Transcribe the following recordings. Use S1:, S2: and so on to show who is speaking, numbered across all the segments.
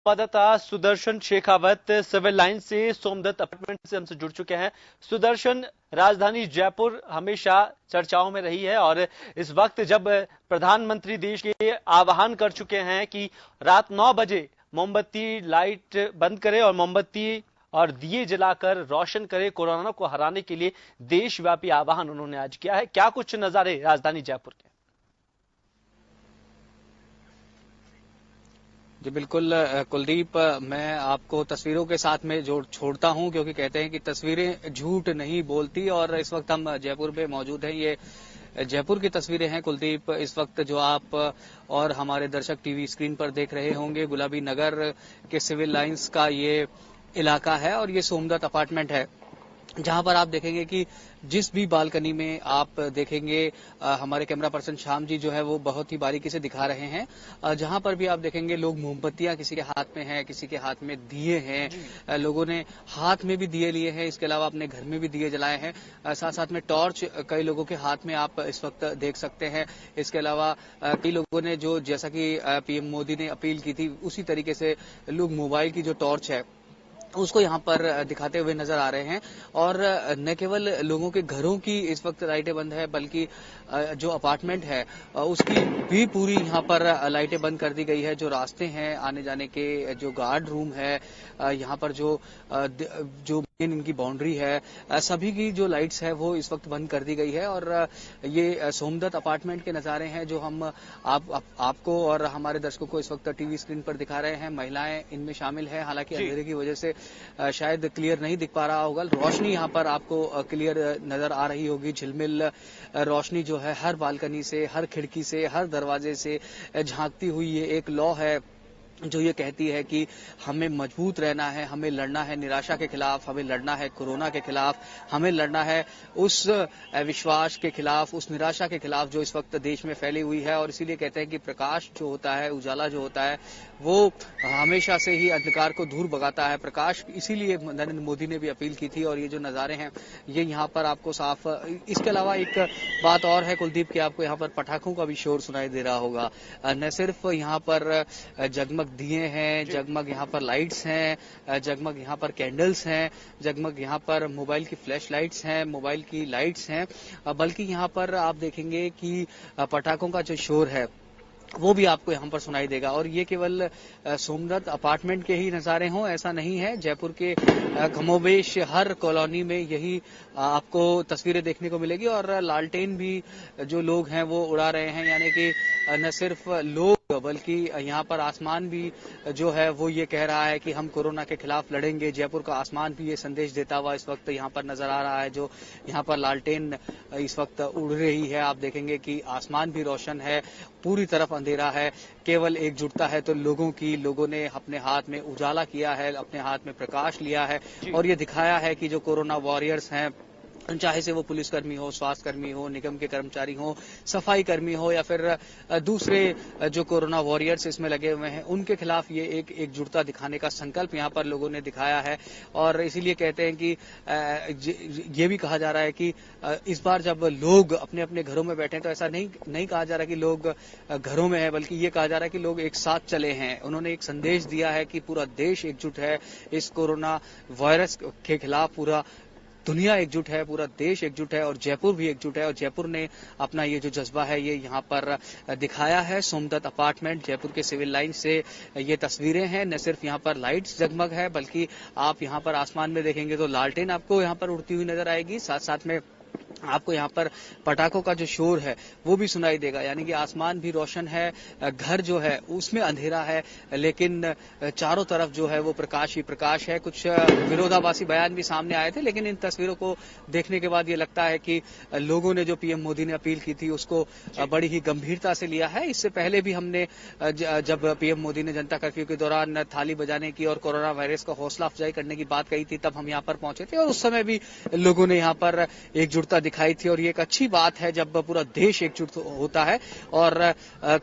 S1: संवाददाता Sudarshan Shekhawat civil line से Somdatt apartment से हमसे जुड़ चुके हैं। सुदर्शन, राजधानी जयपुर हमेशा चर्चाओं में रही है और इस वक्त जब प्रधानमंत्री देश के आह्वान कर चुके हैं कि रात 9 बजे मोमबत्ती लाइट बंद करें और मोमबत्ती और दिए जलाकर रोशन करें, कोरोना को हराने के लिए देशव्यापी आह्वान उन्होंने आज किया है। क्या कुछ नजारे राजधानी जयपुर के?
S2: जी बिल्कुल कुलदीप, मैं आपको तस्वीरों के साथ में छोड़ता हूं, क्योंकि कहते हैं कि तस्वीरें झूठ नहीं बोलती। और इस वक्त हम जयपुर में मौजूद हैं। ये जयपुर की तस्वीरें हैं कुलदीप। इस वक्त जो आप और हमारे दर्शक टीवी स्क्रीन पर देख रहे होंगे, गुलाबी नगर के सिविल लाइंस का ये इलाका है और ये सोमदत्त अपार्टमेंट है, जहां पर आप देखेंगे कि जिस भी बालकनी में आप देखेंगे, हमारे कैमरा पर्सन श्याम जी जो है वो बहुत ही बारीकी से दिखा रहे हैं। जहां पर भी आप देखेंगे लोग मोमबत्तियां किसी के हाथ में हैं, किसी के हाथ में दिए हैं, लोगों ने हाथ में भी दिए लिए हैं, इसके अलावा अपने घर में भी दिए जलाए हैं। साथ साथ में टॉर्च कई लोगों के हाथ में आप इस वक्त देख सकते हैं। इसके अलावा कई लोगों ने जो, जैसा कि पीएम मोदी ने अपील की थी, उसी तरीके से लोग मोबाइल की जो टॉर्च है उसको यहाँ पर दिखाते हुए नजर आ रहे हैं। और न केवल लोगों के घरों की इस वक्त लाइटें बंद है, बल्कि जो अपार्टमेंट है उसकी भी पूरी यहाँ पर लाइटें बंद कर दी गई है। जो रास्ते हैं आने जाने के, जो गार्ड रूम है, यहाँ पर जो मेन इनकी बाउंड्री है, सभी की जो लाइट्स है वो इस वक्त बंद कर दी गई है। और ये सोमदत्त अपार्टमेंट के नजारे हैं जो हम आपको और हमारे दर्शकों को इस वक्त टीवी स्क्रीन पर दिखा रहे हैं। महिलाएं इनमें शामिल हैं, हालांकि अंधेरे की वजह से शायद क्लियर नहीं दिख पा रहा होगा। रोशनी यहाँ पर आपको क्लियर नजर आ रही होगी। झिलमिल रोशनी जो है हर बालकनी से, हर खिड़की से, हर दरवाजे से झांकती हुई ये एक लौ है जो ये कहती है कि हमें मजबूत रहना है, हमें लड़ना है निराशा के खिलाफ, हमें लड़ना है कोरोना के खिलाफ, हमें लड़ना है उस विश्वास के खिलाफ, उस निराशा के खिलाफ जो इस वक्त देश में फैली हुई है। और इसीलिए कहते हैं कि प्रकाश जो होता है, उजाला जो होता है, वो हमेशा से ही अंधकार को दूर भगाता है। प्रकाश, इसीलिए नरेंद्र मोदी ने भी अपील की थी। और ये जो नजारे हैं ये यहाँ पर आपको साफ। इसके अलावा एक बात और है कुलदीप, कि आपको यहाँ पर पटाखों का भी शोर सुनाई दे रहा होगा। न सिर्फ यहाँ पर जगमग दिए हैं, जगमग यहाँ पर लाइट्स हैं, जगमग यहाँ पर कैंडल्स हैं, जगमग यहाँ पर मोबाइल की फ्लैश लाइट्स हैं, मोबाइल की लाइट्स हैं, बल्कि यहाँ पर आप देखेंगे कि पटाखों का जो शोर है वो भी आपको यहाँ पर सुनाई देगा। और ये केवल सोमदत्त अपार्टमेंट के ही नजारे हों ऐसा नहीं है, जयपुर के कमोबेश हर कॉलोनी में यही आपको तस्वीरें देखने को मिलेगी। और लालटेन भी जो लोग हैं वो उड़ा रहे हैं, यानी कि न सिर्फ लोग बल्कि यहाँ पर आसमान भी जो है वो ये कह रहा है कि हम कोरोना के खिलाफ लड़ेंगे। जयपुर का आसमान भी ये संदेश देता हुआ इस वक्त यहाँ पर नजर आ रहा है। जो यहाँ पर लालटेन इस वक्त उड़ रही है, आप देखेंगे कि आसमान भी रोशन है, पूरी तरफ अंधेरा है, केवल एकजुटता है तो लोगों ने अपने हाथ में उजाला किया है, अपने हाथ में प्रकाश लिया है और ये दिखाया है कि जो कोरोना वॉरियर्स हैं, चाहे से वो पुलिसकर्मी हो, स्वास्थ्य कर्मी हो, निगम के कर्मचारी हो, सफाई कर्मी हो, या फिर दूसरे जो कोरोना वॉरियर्स इसमें लगे हुए हैं, उनके खिलाफ ये एक एकजुटता दिखाने का संकल्प यहाँ पर लोगों ने दिखाया है। और इसीलिए कहते हैं कि ये भी कहा जा रहा है कि इस बार जब लोग अपने अपने घरों में बैठे हैं, तो ऐसा नहीं कहा जा रहा कि लोग घरों में है, बल्कि ये कहा जा रहा है कि लोग एक साथ चले हैं। उन्होंने एक संदेश दिया है कि पूरा देश एकजुट है इस कोरोना वायरस के खिलाफ, पूरा दुनिया एकजुट है, पूरा देश एकजुट है और जयपुर भी एकजुट है। और जयपुर ने अपना ये जो जज्बा है ये यहाँ पर दिखाया है। सोमदत्त अपार्टमेंट जयपुर के सिविल लाइन से ये तस्वीरें हैं। न सिर्फ यहाँ पर लाइट्स जगमग है, बल्कि आप यहाँ पर आसमान में देखेंगे तो लालटेन आपको यहाँ पर उड़ती हुई नजर आएगी। साथ साथ में आपको यहाँ पर पटाखों का जो शोर है वो भी सुनाई देगा, यानी कि आसमान भी रोशन है, घर जो है उसमें अंधेरा है, लेकिन चारों तरफ जो है वो प्रकाश ही प्रकाश है। कुछ विरोधाभासी बयान भी सामने आए थे, लेकिन इन तस्वीरों को देखने के बाद ये लगता है कि लोगों ने जो पीएम मोदी ने अपील की थी उसको बड़ी ही गंभीरता से लिया है। इससे पहले भी हमने जब पीएम मोदी ने जनता कर्फ्यू के दौरान थाली बजाने की और कोरोना वायरस का हौसला अफजाई करने की बात कही थी, तब हम यहाँ पर पहुंचे थे और उस समय भी लोगों ने यहाँ पर एकजुटता दिखाई थी और ये एक अच्छी बात है जब पूरा देश एकजुट होता है और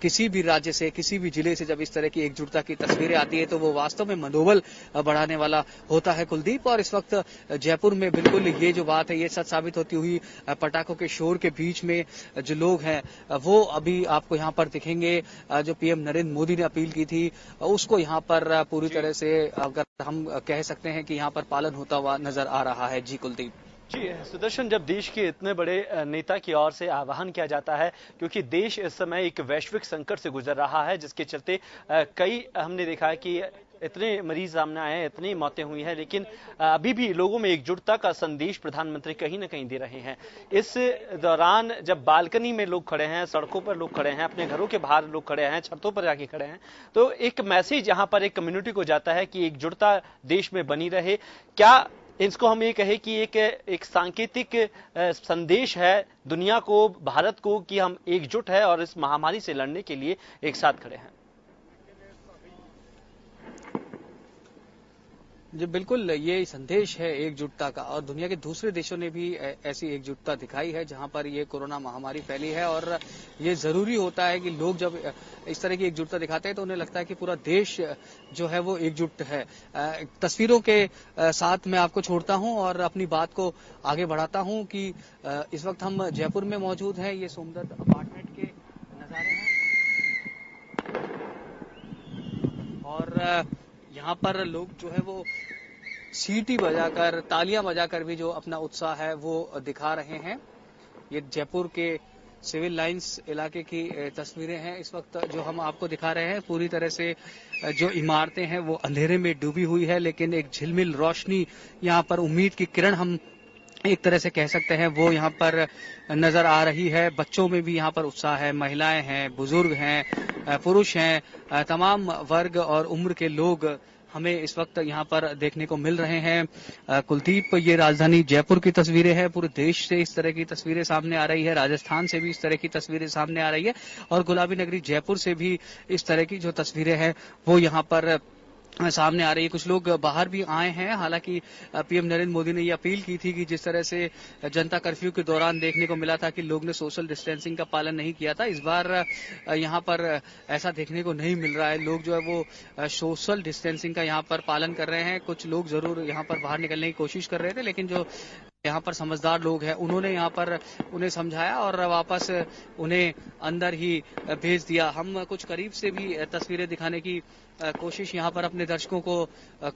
S2: किसी भी राज्य से, किसी भी जिले से जब इस तरह की एकजुटता की तस्वीरें आती है तो वो वास्तव में मनोबल बढ़ाने वाला होता है कुलदीप। और इस वक्त जयपुर में बिल्कुल ये जो बात है ये सच साबित होती हुई पटाखों के शोर के बीच में जो लोग हैं वो अभी आपको यहाँ पर दिखेंगे। जो पीएम नरेंद्र मोदी ने अपील की थी उसको यहाँ पर पूरी तरह से अगर हम कह सकते हैं कि यहाँ पर पालन होता हुआ नजर आ रहा है। जी कुलदीप।
S1: जी सुदर्शन, जब देश के इतने बड़े नेता की ओर से आह्वान किया जाता है, क्योंकि देश इस समय एक वैश्विक संकट से गुजर रहा है जिसके चलते कई हमने देखा है कि इतने मरीज सामने आए हैं, इतनी मौतें हुई हैं, लेकिन अभी भी लोगों में एकजुटता का संदेश प्रधानमंत्री कहीं ना कहीं दे रहे हैं। इस दौरान जब बालकनी में लोग खड़े हैं, सड़कों पर लोग खड़े हैं, अपने घरों के बाहर लोग खड़े हैं, छतों पर जाके खड़े हैं, तो एक मैसेज यहां पर एक कम्युनिटी को जाता है कि एकजुटता देश में बनी रहे। क्या इसको हम ये कहें कि एक सांकेतिक संदेश है दुनिया को, भारत को, कि हम एकजुट है और इस महामारी से लड़ने के लिए एक साथ खड़े हैं?
S2: जी बिल्कुल, ये संदेश है एकजुटता का और दुनिया के दूसरे देशों ने भी ऐसी एकजुटता दिखाई है जहां पर ये कोरोना महामारी फैली है। और ये जरूरी होता है कि लोग जब इस तरह की एकजुटता दिखाते हैं तो उन्हें लगता है कि पूरा देश जो है वो एकजुट है। तस्वीरों के साथ मैं आपको छोड़ता हूं और अपनी बात को आगे बढ़ाता हूं कि इस वक्त हम जयपुर में मौजूद हैं। ये सोमदत्त अपार्टमेंट के नजारे हैं और यहाँ पर लोग जो है वो सीटी बजाकर, तालियां बजाकर भी जो अपना उत्साह है वो दिखा रहे हैं। ये जयपुर के सिविल लाइंस इलाके की तस्वीरें हैं इस वक्त जो हम आपको दिखा रहे हैं। पूरी तरह से जो इमारतें हैं वो अंधेरे में डूबी हुई है, लेकिन एक झिलमिल रोशनी यहाँ पर, उम्मीद की किरण हम एक तरह से कह सकते हैं, वो यहाँ पर नजर आ रही है। बच्चों में भी यहाँ पर उत्साह है, महिलाएं हैं, बुजुर्ग हैं, पुरुष हैं, तमाम वर्ग और उम्र के लोग हमें इस वक्त यहाँ पर देखने को मिल रहे हैं। कुलदीप, ये राजधानी जयपुर की तस्वीरें हैं। पूरे देश से इस तरह की तस्वीरें सामने आ रही है, राजस्थान से भी इस तरह की तस्वीरें सामने आ रही है और गुलाबी नगरी जयपुर से भी इस तरह की जो तस्वीरें हैं वो यहाँ पर सामने आ रही है। कुछ लोग बाहर भी आए हैं। हालांकि पीएम नरेंद्र मोदी ने ये अपील की थी कि जिस तरह से जनता कर्फ्यू के दौरान देखने को मिला था कि लोग ने सोशल डिस्टेंसिंग का पालन नहीं किया था, इस बार यहाँ पर ऐसा देखने को नहीं मिल रहा है। लोग जो है वो सोशल डिस्टेंसिंग का यहाँ पर पालन कर रहे हैं। कुछ लोग जरूर यहाँ पर बाहर निकलने की कोशिश कर रहे थे, लेकिन जो यहाँ पर समझदार लोग हैं उन्होंने यहाँ पर उन्हें समझाया और वापस उन्हें अंदर ही भेज दिया। हम कुछ करीब से भी तस्वीरें दिखाने की कोशिश यहाँ पर अपने दर्शकों को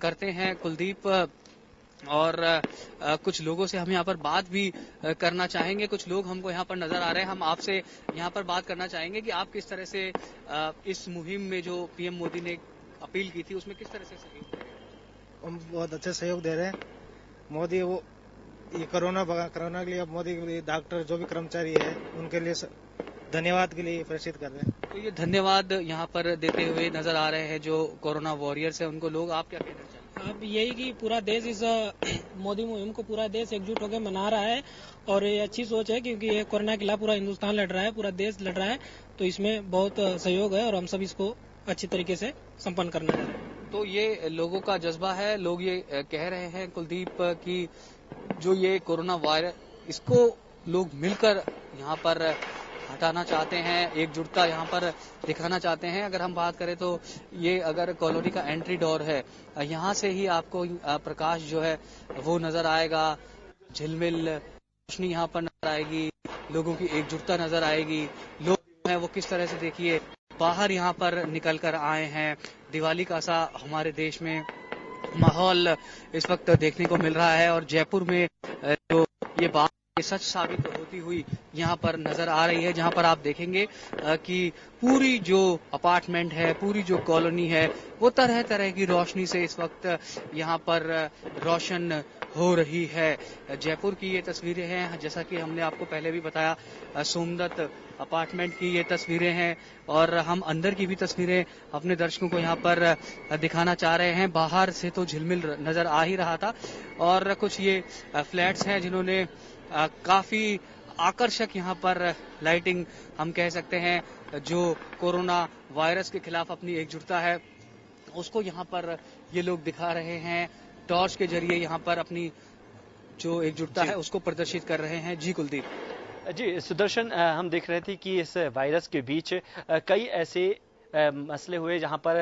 S2: करते हैं कुलदीप, और कुछ लोगों से हम यहाँ पर बात भी करना चाहेंगे। कुछ लोग हमको यहाँ पर नजर आ रहे हैं। हम आपसे यहाँ पर बात करना चाहेंगे कि आप किस तरह से इस मुहिम में जो पीएम मोदी ने अपील की थी उसमें किस तरह से सहयोग दे रहे हैं?
S3: हम बहुत अच्छा सहयोग दे रहे हैं। मोदी वो ये कोरोना के लिए मोदी के लिए डॉक्टर जो भी कर्मचारी है उनके लिए धन्यवाद के लिए प्रेषित कर रहे हैं।
S2: तो ये धन्यवाद यहाँ पर देते हुए नजर आ रहे हैं जो कोरोना वॉरियर्स है उनको लोग। आप क्या कहना चाहते हैं?
S4: अब यही कि पूरा देश इस मोदी मुहिम को पूरा देश एकजुट होकर मना रहा है और ये अच्छी सोच है, क्योंकि ये कोरोना के खिलाफ पूरा हिंदुस्तान लड़ रहा है, पूरा देश लड़ रहा है, तो इसमें बहुत सहयोग है और हम सब इसको अच्छी तरीके से संपन्न करना है।
S2: तो ये लोगों का जज्बा है। लोग ये कह रहे हैं कुलदीप कि जो ये कोरोना वायरस, इसको लोग मिलकर यहाँ पर हटाना चाहते हैं, एकजुटता यहाँ पर दिखाना चाहते हैं। अगर हम बात करें तो ये अगर कॉलोनी का एंट्री डोर है, यहाँ से ही आपको प्रकाश जो है वो नजर आएगा, झिलमिल रोशनी यहाँ पर नजर आएगी, लोगों की एकजुटता नजर आएगी। लोग हैं वो किस तरह से देखिए बाहर यहाँ पर निकल कर आए हैं। दिवाली का सा हमारे देश में माहौल इस वक्त देखने को मिल रहा है और जयपुर में जो ये बात सच साबित होती हुई यहाँ पर नजर आ रही है, जहाँ पर आप देखेंगे कि पूरी जो अपार्टमेंट है, पूरी जो कॉलोनी है, वो तरह तरह की रोशनी से इस वक्त यहाँ पर रोशन हो रही है। जयपुर की ये तस्वीरें हैं, जैसा कि हमने आपको पहले भी बताया, सोमदत्त अपार्टमेंट की ये तस्वीरें हैं और हम अंदर की भी तस्वीरें अपने दर्शकों को यहाँ पर दिखाना चाह रहे हैं। बाहर से तो झिलमिल नजर आ ही रहा था और कुछ ये फ्लैट्स हैं जिन्होंने काफी आकर्षक यहाँ पर लाइटिंग, हम कह सकते हैं, जो कोरोना वायरस के खिलाफ अपनी एकजुटता है उसको यहाँ पर ये लोग दिखा रहे हैं। टॉर्च के जरिए यहाँ पर अपनी जो एकजुटता है उसको प्रदर्शित कर रहे हैं। जी कुलदीप।
S1: जी सुदर्शन, हम देख रहे थे कि इस वायरस के बीच कई ऐसे मसले हुए जहां पर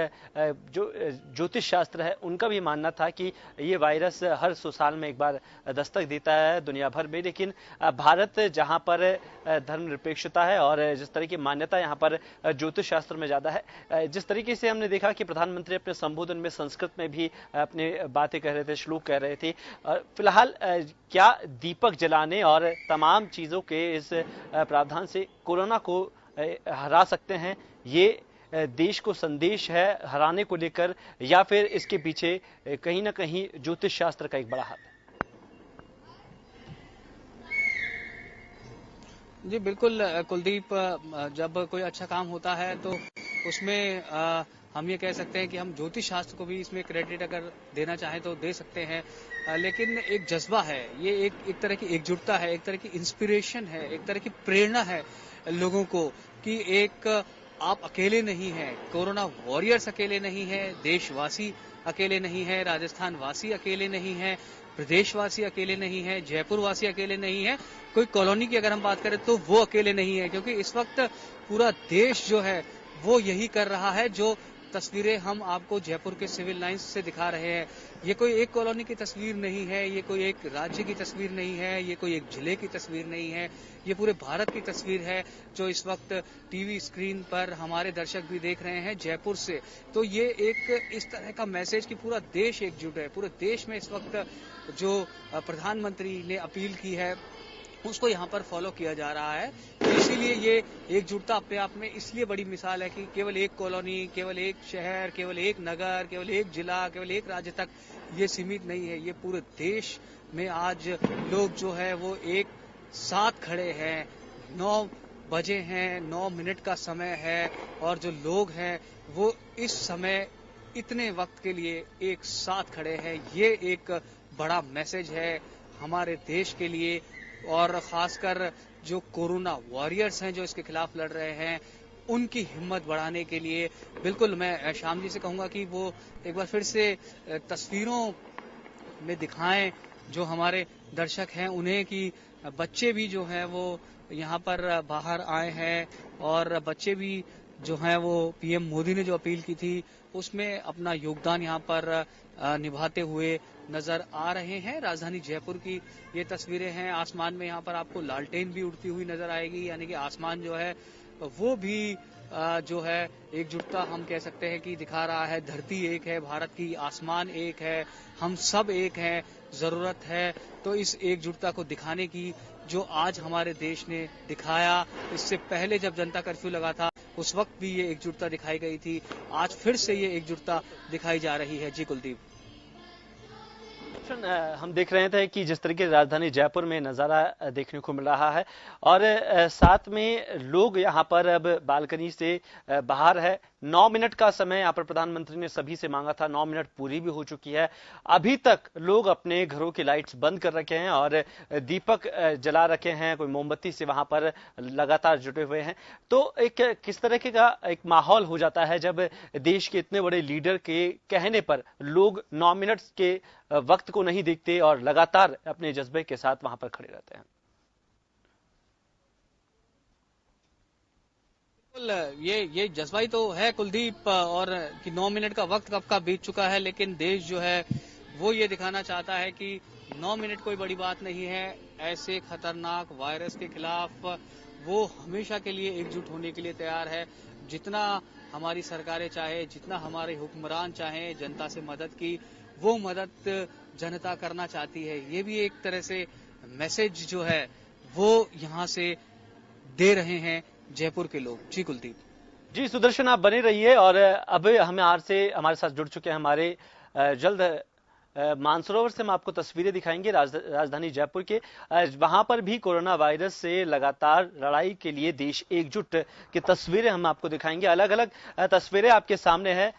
S1: जो ज्योतिष शास्त्र है उनका भी मानना था कि ये वायरस हर 100 साल में एक बार दस्तक देता है दुनिया भर में, लेकिन भारत जहां पर धर्मनिरपेक्षता है और जिस तरह की मान्यता यहाँ पर ज्योतिष शास्त्र में ज्यादा है, जिस तरीके से हमने देखा कि प्रधानमंत्री अपने संबोधन में संस्कृत में भी अपने बातें कह रहे थे, श्लोक कह रहे थे। फिलहाल क्या दीपक जलाने और तमाम चीजों के इस प्रावधान से कोरोना को हरा सकते हैं, ये देश को संदेश है हराने को लेकर, या फिर इसके पीछे कहीं ना कहीं ज्योतिष शास्त्र का एक बड़ा हाथ है?
S2: जी बिल्कुल कुलदीप, जब कोई अच्छा काम होता है तो उसमें हम ये कह सकते हैं कि हम ज्योतिष शास्त्र को भी इसमें क्रेडिट अगर देना चाहें तो दे सकते हैं, लेकिन एक जज्बा है, ये एक तरह की एकजुटता है, एक तरह की इंस्पिरेशन है, एक तरह की प्रेरणा है लोगों को कि एक आप अकेले नहीं हैं, कोरोना वॉरियर्स अकेले नहीं हैं, देशवासी अकेले नहीं है, राजस्थान वासी अकेले नहीं है, प्रदेशवासी अकेले नहीं है, जयपुर वासी अकेले नहीं है, कोई कॉलोनी की अगर हम बात करें तो वो अकेले नहीं है, क्योंकि इस वक्त पूरा देश जो है वो यही कर रहा है। जो तस्वीरें हम आपको जयपुर के सिविल लाइंस से दिखा रहे हैं, ये कोई एक कॉलोनी की तस्वीर नहीं है, ये कोई एक राज्य की तस्वीर नहीं है, ये कोई एक जिले की तस्वीर नहीं है, ये पूरे भारत की तस्वीर है जो इस वक्त टीवी स्क्रीन पर हमारे दर्शक भी देख रहे हैं जयपुर से। तो ये एक इस तरह का मैसेज कि पूरा देश एकजुट है, पूरे देश में इस वक्त जो प्रधानमंत्री ने अपील की है उसको यहाँ पर फॉलो किया जा रहा है। तो इसीलिए ये एकजुटता अपने आप में इसलिए बड़ी मिसाल है कि केवल एक कॉलोनी, केवल एक शहर, केवल एक नगर, केवल एक जिला, केवल एक राज्य तक ये सीमित नहीं है, ये पूरे देश में आज लोग जो है वो एक साथ खड़े हैं। 9 बजे हैं, 9 मिनट का समय है और जो लोग हैं वो इस समय इतने वक्त के लिए एक साथ खड़े हैं। ये एक बड़ा मैसेज है हमारे देश के लिए, और खासकर जो कोरोना वॉरियर्स हैं जो इसके खिलाफ लड़ रहे हैं उनकी हिम्मत बढ़ाने के लिए। बिल्कुल मैं श्याम जी से कहूंगा कि वो एक बार फिर से तस्वीरों में दिखाएं जो हमारे दर्शक हैं उन्हें, कि बच्चे भी जो हैं वो यहाँ पर बाहर आए हैं और बच्चे भी जो हैं वो पीएम मोदी ने जो अपील की थी उसमें अपना योगदान यहाँ पर निभाते हुए नजर आ रहे हैं। राजधानी जयपुर की ये तस्वीरें हैं, आसमान में यहाँ पर आपको लालटेन भी उड़ती हुई नजर आएगी, यानी कि आसमान जो है वो भी जो है एकजुटता हम कह सकते हैं कि दिखा रहा है। धरती एक है भारत की, आसमान एक है, हम सब एक हैं, जरूरत है तो इस एकजुटता को दिखाने की जो आज हमारे देश ने दिखाया। इससे पहले जब जनता कर्फ्यू लगा था उस वक्त भी ये एकजुटता दिखाई गई थी, आज फिर से ये एकजुटता दिखाई जा रही है। जी कुलदीप।
S1: हम देख रहे थे कि जिस तरीके से राजधानी जयपुर में नजारा देखने को मिल रहा है और साथ में लोग यहाँ पर अब बालकनी से बाहर है। 9 मिनट का समय यहाँ पर प्रधानमंत्री ने सभी से मांगा था, 9 मिनट पूरी भी हो चुकी है। अभी तक लोग अपने घरों की लाइट्स बंद कर रखे हैं और दीपक जला रखे हैं, कोई मोमबत्ती से वहां पर लगातार जुटे हुए हैं। तो एक किस तरह का एक माहौल हो जाता है जब देश के इतने बड़े लीडर के कहने पर लोग 9 मिनट के वक्त को नहीं देखते और लगातार अपने जज्बे के साथ वहां पर खड़े रहते हैं।
S2: ये जज्बा ही तो है कुलदीप, और कि 9 मिनट का वक्त कब का बीत चुका है, लेकिन देश जो है वो ये दिखाना चाहता है कि 9 मिनट कोई बड़ी बात नहीं है। ऐसे खतरनाक वायरस के खिलाफ वो हमेशा के लिए एकजुट होने के लिए तैयार है। जितना हमारी सरकारें चाहे, जितना हमारे हुक्मरान चाहे जनता से मदद की, वो मदद जनता करना चाहती है। ये भी एक तरह से मैसेज जो है वो यहाँ से दे रहे हैं जयपुर के लोग। जी कुलदीप।
S1: जी सुदर्शन, आप बने रहिए और अब हमारे साथ जुड़ चुके हैं हमारे जल्द मानसरोवर से हम आपको तस्वीरें दिखाएंगे राजधानी जयपुर के। वहां पर भी कोरोना वायरस से लगातार लड़ाई के लिए देश एकजुट की तस्वीरें हम आपको दिखाएंगे। अलग अलग तस्वीरें आपके सामने है।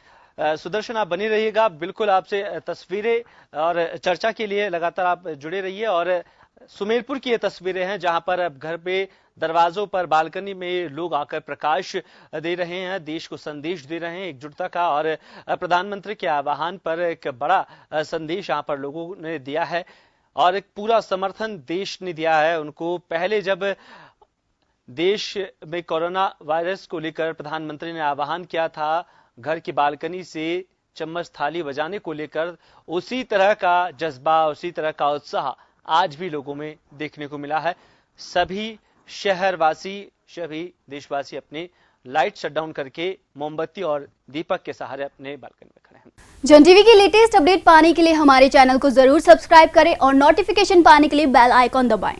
S1: सुदर्शन, आप बने रहिएगा, बिल्कुल आपसे तस्वीरें और चर्चा के लिए लगातार आप जुड़े रहिए। और सुमेरपुर की ये तस्वीरें हैं जहां पर अब घर पे दरवाजों पर बालकनी में लोग आकर प्रकाश दे रहे हैं, देश को संदेश दे रहे हैं एकजुटता का। और प्रधानमंत्री के आह्वान पर एक बड़ा संदेश यहां पर लोगों ने दिया है और एक पूरा समर्थन देश ने दिया है उनको। पहले जब देश में कोरोना वायरस को लेकर प्रधानमंत्री ने आह्वान किया था घर की बालकनी से चम्मच थाली बजाने को लेकर, उसी तरह का जज्बा, उसी तरह का उत्साह आज भी लोगों में देखने को मिला है। सभी शहरवासी, सभी देशवासी अपने लाइट शटडाउन करके मोमबत्ती और दीपक के सहारे अपने बालकनी में खड़े हैं।
S5: जन टीवी की लेटेस्ट अपडेट पाने के लिए हमारे चैनल को जरूर सब्सक्राइब करें और नोटिफिकेशन पाने के लिए बेल आइकॉन दबाएं।